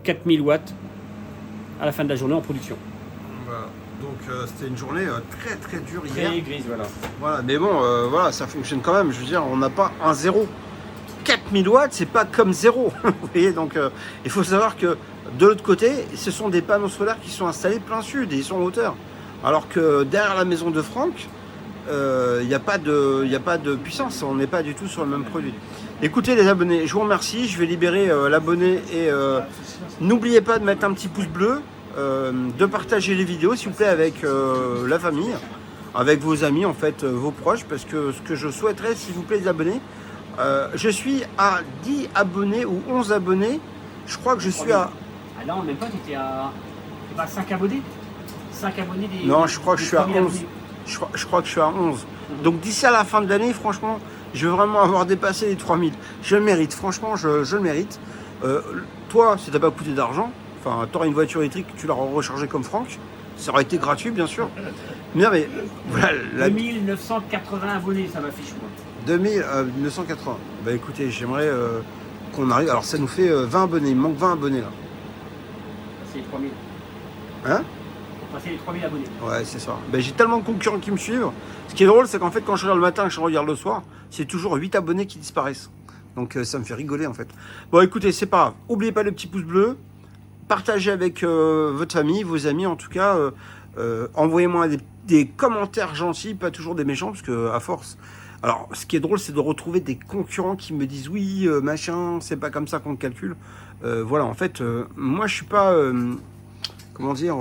4000 watts à la fin de la journée en production. Voilà. Donc c'était une journée très très dure hier. Très grise, voilà. Voilà, mais bon, voilà, ça fonctionne quand même. Je veux dire, on n'a pas un zéro. 4000 watts, c'est pas comme zéro. Vous voyez, donc il faut savoir que de l'autre côté, ce sont des panneaux solaires qui sont installés plein sud et ils sont en hauteur. Alors que derrière la maison de Franck, il n'y a pas de puissance, on n'est pas du tout sur le même produit. Écoutez les abonnés, je vous remercie, je vais libérer l'abonné et n'oubliez pas de mettre un petit pouce bleu, de partager les vidéos s'il vous plaît avec la famille, avec vos amis en fait, vos proches, parce que ce que je souhaiterais s'il vous plaît les abonnés, je suis à 10 abonnés ou 11 abonnés, je crois que je suis à... Ah non, même pas, tu étais à 5 abonnés. 5 abonnés des... Non, je crois que je suis à 11. abonnés. Je crois que je suis à 11. Donc d'ici à la fin de l'année, franchement, je veux vraiment avoir dépassé les 3000. Je le mérite, franchement, je le mérite. Toi, si t'as pas coûté d'argent, enfin, t'aurais une voiture électrique, tu l'auras rechargée comme Franck. Ça aurait été gratuit, bien sûr. Mais voilà, 2980 abonnés, ça m'affiche moi. 2980. Bah écoutez, j'aimerais qu'on arrive. Alors ça nous fait 20 abonnés, il me manque 20 abonnés là. C'est les 3000. Hein? Pour passer les 3000 abonnés. Ouais, c'est ça. Ben, j'ai tellement de concurrents qui me suivent. Ce qui est drôle, c'est qu'en fait, quand je regarde le matin et que je regarde le soir, c'est toujours 8 abonnés qui disparaissent. Donc ça me fait rigoler en fait. Bon, écoutez, c'est pas grave. N'oubliez pas le petit pouce bleu. Partagez avec votre famille, vos amis en tout cas. Envoyez-moi des commentaires gentils, pas toujours des méchants, parce que à force. Alors, ce qui est drôle, c'est de retrouver des concurrents qui me disent oui, machin, c'est pas comme ça qu'on calcule. Voilà, en fait, moi, je suis pas. Comment dire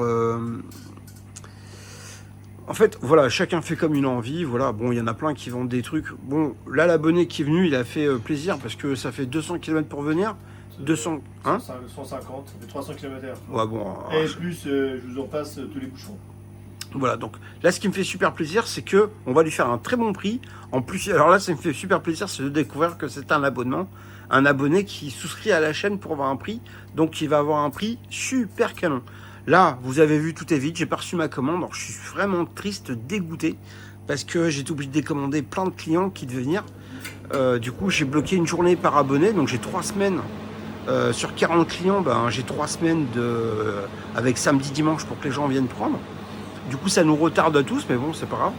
en fait, voilà, chacun fait comme il a envie. Voilà, bon, il y en a plein qui vendent des trucs. Bon, là, l'abonné qui est venu, il a fait plaisir parce que ça fait 200 km pour venir. 200, hein 150, 300 km/h. Ouais, bon. Et plus, je vous en passe tous les bouchons. Voilà, donc là, ce qui me fait super plaisir, c'est que on va lui faire un très bon prix. En plus, alors là, ça me fait super plaisir, c'est de découvrir que c'est un abonnement, un abonné qui souscrit à la chaîne pour avoir un prix. Donc, il va avoir un prix super canon. Là, vous avez vu, tout est vide. J'ai pas reçu ma commande. Alors, je suis vraiment triste, dégoûté, parce que j'ai été obligé de décommander plein de clients qui devaient venir. Du coup, j'ai bloqué une journée par abonné, donc j'ai 3 semaines. Sur 40 clients, ben, j'ai 3 semaines avec samedi, dimanche pour que les gens viennent prendre. Du coup, ça nous retarde à tous, mais bon, c'est pas grave.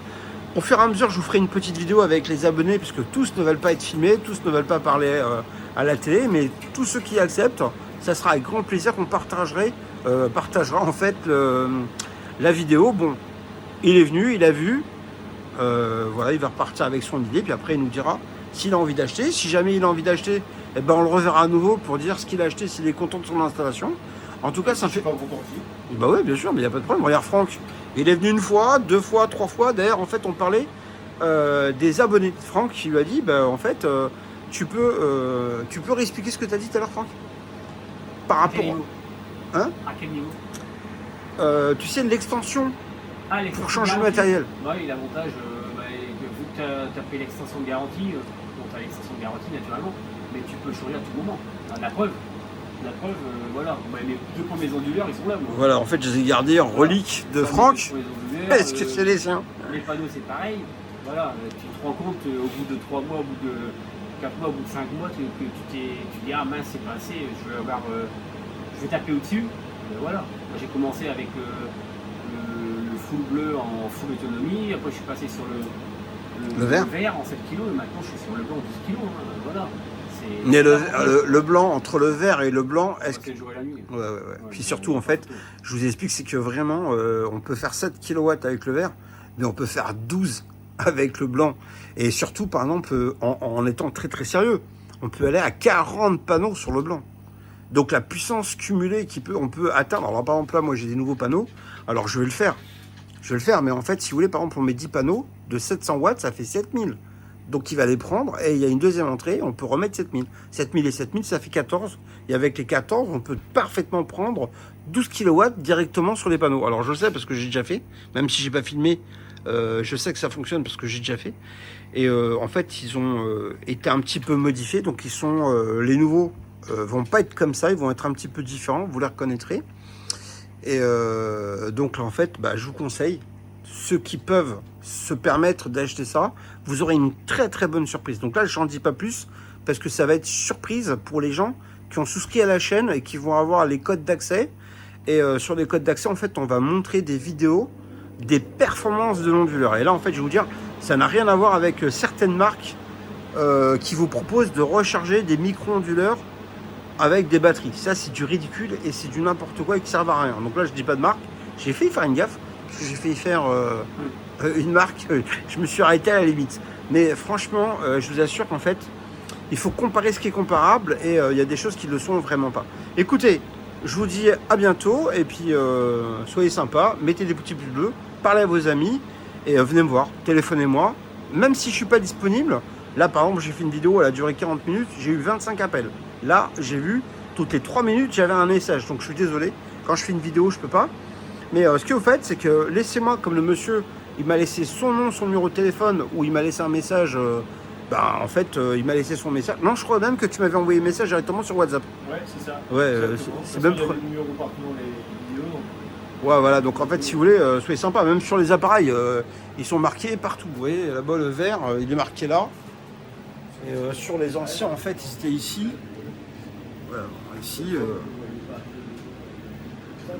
Au fur et à mesure, je vous ferai une petite vidéo avec les abonnés, puisque tous ne veulent pas être filmés, tous ne veulent pas parler à la télé, mais tous ceux qui acceptent, ça sera avec grand plaisir qu'on partagera en fait la vidéo. Bon, il est venu, il a vu, voilà, il va repartir avec son idée, puis après il nous dira s'il a envie d'acheter. Si jamais il a envie d'acheter, eh ben, on le reverra à nouveau pour dire ce qu'il a acheté, s'il est content de son installation. En tout cas, ça me fait... Je suis pas content aussi. Bah ouais, bien sûr, mais il n'y a pas de problème. Regarde Franck, il est venu une fois, 2 fois, 3 fois. D'ailleurs, en fait, on parlait des abonnés. Franck, il lui a dit, bah, en fait, tu peux réexpliquer ce que tu as dit tout à l'heure, Franck? Par À quel rapport... niveau Hein? À quel niveau Tu sais, l'extension Ah, pour changer le matériel. Oui, l'avantage, que vu que tu as pris l'extension de garantie, bon, tu as l'extension de garantie naturellement, mais tu peux changer à tout moment. La preuve, voilà. Les 2 premiers onduleurs, ils sont là. Moi. Voilà, en fait, je les ai gardés en relique de Franck. Est-ce que c'est les siens? Les panneaux, c'est pareil. Voilà, tu te rends compte au bout de 3 mois, au bout de 4 mois, au bout de 5 mois, que tu dis, ah mince, c'est passé, je vais taper au-dessus. Voilà, moi j'ai commencé avec le full bleu en full autonomie, après je suis passé sur le vert en 7 kg, et maintenant je suis sur le blanc en 12 kg. Voilà. Mais le blanc, entre le vert et le blanc, est-ce que... C'est le jour et la nuit. Ouais. Puis surtout, en fait, je vous explique, c'est que vraiment, on peut faire 7 kW avec le vert, mais on peut faire 12 avec le blanc. Et surtout, par exemple, en étant très très sérieux, on peut aller à 40 panneaux sur le blanc. Donc la puissance cumulée on peut atteindre. Alors par exemple là, moi j'ai des nouveaux panneaux. Alors je vais le faire, mais en fait, si vous voulez, par exemple, on met 10 panneaux de 700 watts, ça fait 7000. Donc il va les prendre et il y a une deuxième entrée, on peut remettre 7000. 7000 et 7000, ça fait 14. Et avec les 14, on peut parfaitement prendre 12 kW directement sur les panneaux. Alors je sais parce que j'ai déjà fait, même si j'ai pas filmé, je sais que ça fonctionne parce que j'ai déjà fait. Et en fait, ils ont été un petit peu modifiés, donc ils sont les nouveaux vont pas être comme ça, ils vont être un petit peu différents, vous les reconnaîtrez. Et donc en fait, je vous conseille, ceux qui peuvent se permettre d'acheter ça, vous aurez une très très bonne surprise. Donc là, je n'en dis pas plus, parce que ça va être surprise pour les gens qui ont souscrit à la chaîne et qui vont avoir les codes d'accès. Et sur les codes d'accès, en fait, on va montrer des vidéos, des performances de l'onduleur. Et là, en fait, je vais vous dire, ça n'a rien à voir avec certaines marques qui vous propose de recharger des micro-onduleurs avec des batteries. Ça, c'est du ridicule et c'est du n'importe quoi et qui ne servent à rien. Donc là, je dis pas de marque. J'ai failli faire une gaffe, parce que j'ai failli faire une marque. Je me suis arrêté à la limite. Mais franchement, je vous assure qu'en fait, il faut comparer ce qui est comparable et il y a des choses qui ne le sont vraiment pas. Écoutez, je vous dis à bientôt et puis soyez sympas, mettez des petits pouces bleus, parlez à vos amis et venez me voir, téléphonez-moi. Même si je ne suis pas disponible, là par exemple, j'ai fait une vidéo, elle a duré 40 minutes, j'ai eu 25 appels. Là, j'ai vu, toutes les 3 minutes, j'avais un message. Donc je suis désolé, quand je fais une vidéo, je ne peux pas. Mais ce que vous faites, c'est que laissez-moi, comme le monsieur, il m'a laissé son nom, son numéro de téléphone, ou il m'a laissé un message, en fait, il m'a laissé son message. Non, je crois même que tu m'avais envoyé un message directement sur WhatsApp. Ouais, c'est ça. Ouais, c'est même... Il y a des numéros partout dans les vidéos. Donc... Ouais, voilà, donc en fait, si vous voulez, soyez sympa, même sur les appareils, ils sont marqués partout. Vous voyez, là-bas, le vert, il est marqué là. Et sur les anciens, en fait, ils étaient ici. Voilà, ici...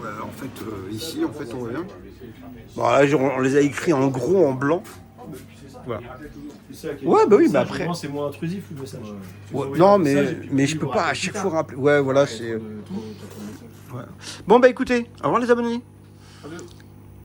Ouais, en fait, ici, en fait, on voit bien. Bon, là, on les a écrits en gros, en blanc. Voilà. Ouais, bah oui, mais après. C'est moins intrusif le message. Ouais, non, mais je peux pas à chaque fois rappeler. Ouais, voilà, c'est. Ouais. Bon, bah écoutez, au revoir les abonnés.